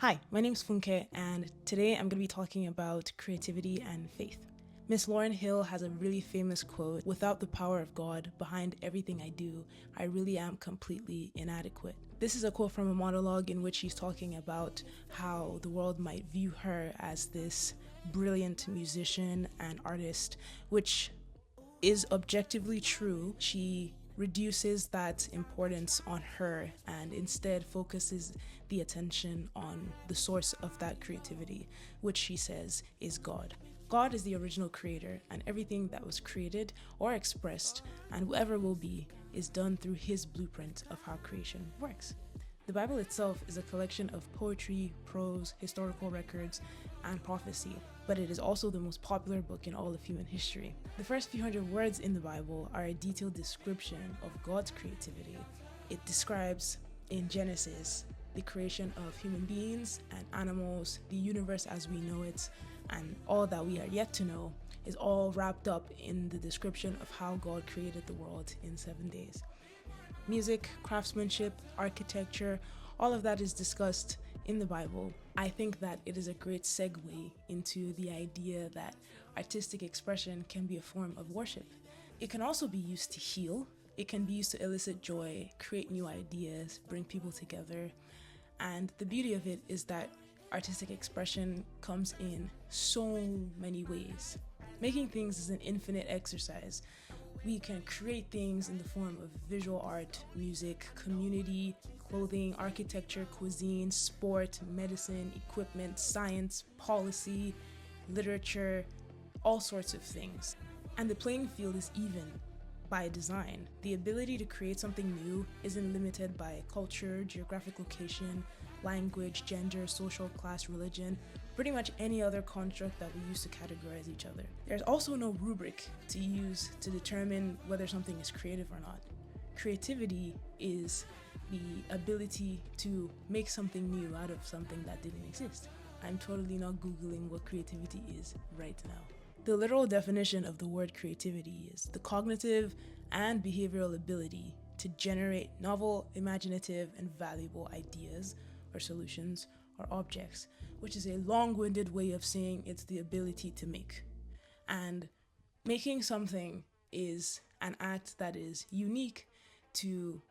Hi, my name's Funke, and today I'm going to be talking about creativity and faith. Miss Lauryn Hill has a really famous quote: "Without the power of God behind everything I do, I really am completely inadequate." This is a quote from a monologue in which she's talking about how the world might view her as this brilliant musician and artist, which is objectively true. She reduces that importance on her and instead focuses the attention on the source of that creativity, which she says is God. God is the original creator, and everything that was created or expressed, and whoever will be, is done through his blueprint of how creation works. The Bible itself is a collection of poetry, prose, historical records, and prophecy, but it is also the most popular book in all of human history. The first few hundred words in the Bible are a detailed description of God's creativity. It describes, in Genesis, the creation of human beings and animals, the universe as we know it, and all that we are yet to know is all wrapped up in the description of how God created the world in 7 days. Music, craftsmanship, architecture, all of that is discussed in the Bible. I think that it is a great segue into the idea that artistic expression can be a form of worship. It can also be used to heal. It can be used to elicit joy, create new ideas, bring people together. And the beauty of it is that artistic expression comes in so many ways. Making things is an infinite exercise. We can create things in the form of visual art, music, community, clothing, architecture, cuisine, sport, medicine, equipment, science, policy, literature, all sorts of things. And the playing field is even by design. The ability to create something new isn't limited by culture, geographic location, language, gender, social class, religion, pretty much any other construct that we use to categorize each other. There's also no rubric to use to determine whether something is creative or not. Creativity is the ability to make something new out of something that didn't exist. I'm totally not Googling what creativity is right now. The literal definition of the word creativity is the cognitive and behavioral ability to generate novel, imaginative, and valuable ideas or solutions or objects, which is a long-winded way of saying it's the ability to make. And making something is an act that is unique to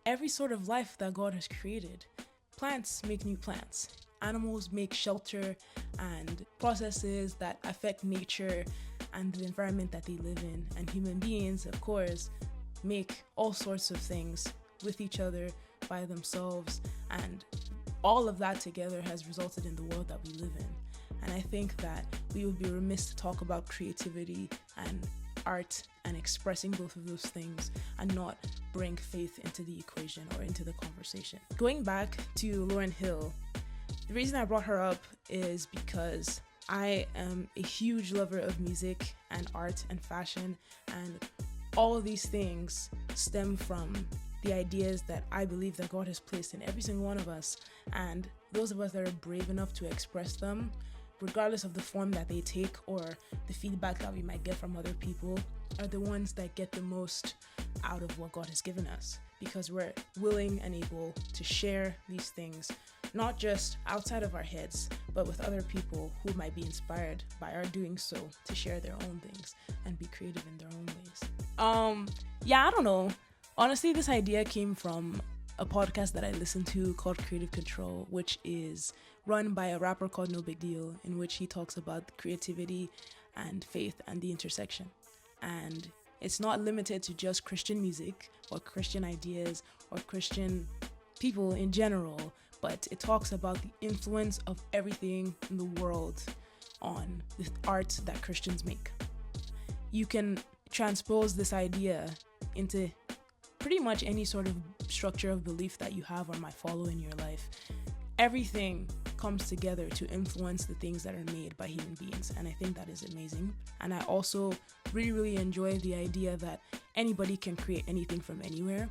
every sort of life that God has created. Plants make new plants. Animals make shelter and processes that affect nature and the environment that they live in. And human beings, of course, make all sorts of things with each other, by themselves, and all of that together has resulted in the world that we live in. And I think that we would be remiss to talk about creativity and art and expressing both of those things and not bring faith into the equation or into the conversation. Going back to Lauryn Hill, the reason I brought her up is because I am a huge lover of music and art and fashion, and all of these things stem from the ideas that I believe that God has placed in every single one of us, and those of us that are brave enough to express them, regardless of the form that they take or the feedback that we might get from other people, are the ones that get the most out of what God has given us, because we're willing and able to share these things, not just outside of our heads, but with other people who might be inspired by our doing so to share their own things and be creative in their own ways. I don't know. Honestly, this idea came from a podcast that I listened to called Creative Control, which is run by a rapper called No Big Deal, in which he talks about creativity and faith and the intersection. And it's not limited to just Christian music or Christian ideas or Christian people in general, but it talks about the influence of everything in the world on the art that Christians make. You can transpose this idea into pretty much any sort of structure of belief that you have or might follow in your life. Everything comes together to influence the things that are made by human beings, and I think that is amazing. And I also really enjoy the idea that anybody can create anything from anywhere.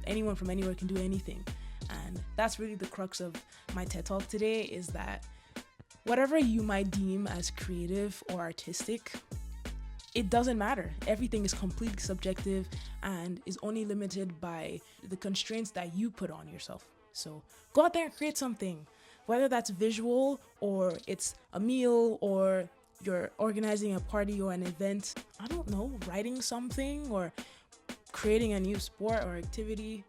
Anyone from anywhere can do anything. And that's really the crux of my TED Talk today, is that whatever you might deem as creative or artistic, it doesn't matter. Everything is completely subjective and is only limited by the constraints that you put on yourself. So go out there and create something. whether that's visual or it's a meal or you're organizing a party or an event. I don't know, writing something or creating a new sport or activity.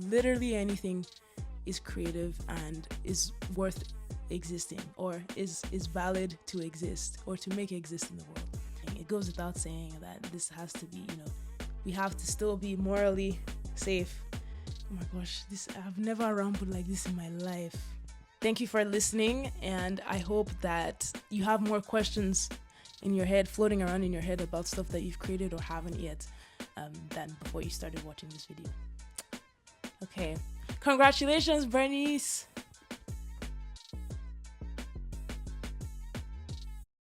Literally anything is creative and is worth existing, or is valid to exist or to make exist in the world. It goes without saying that this has to be, we have to still be morally safe. Oh my gosh, I've never rambled like this in my life. Thank you for listening, and I hope that you have more questions in your head, floating around in your head about stuff that you've created or haven't yet, than before you started watching this video. Okay, congratulations, Bernice!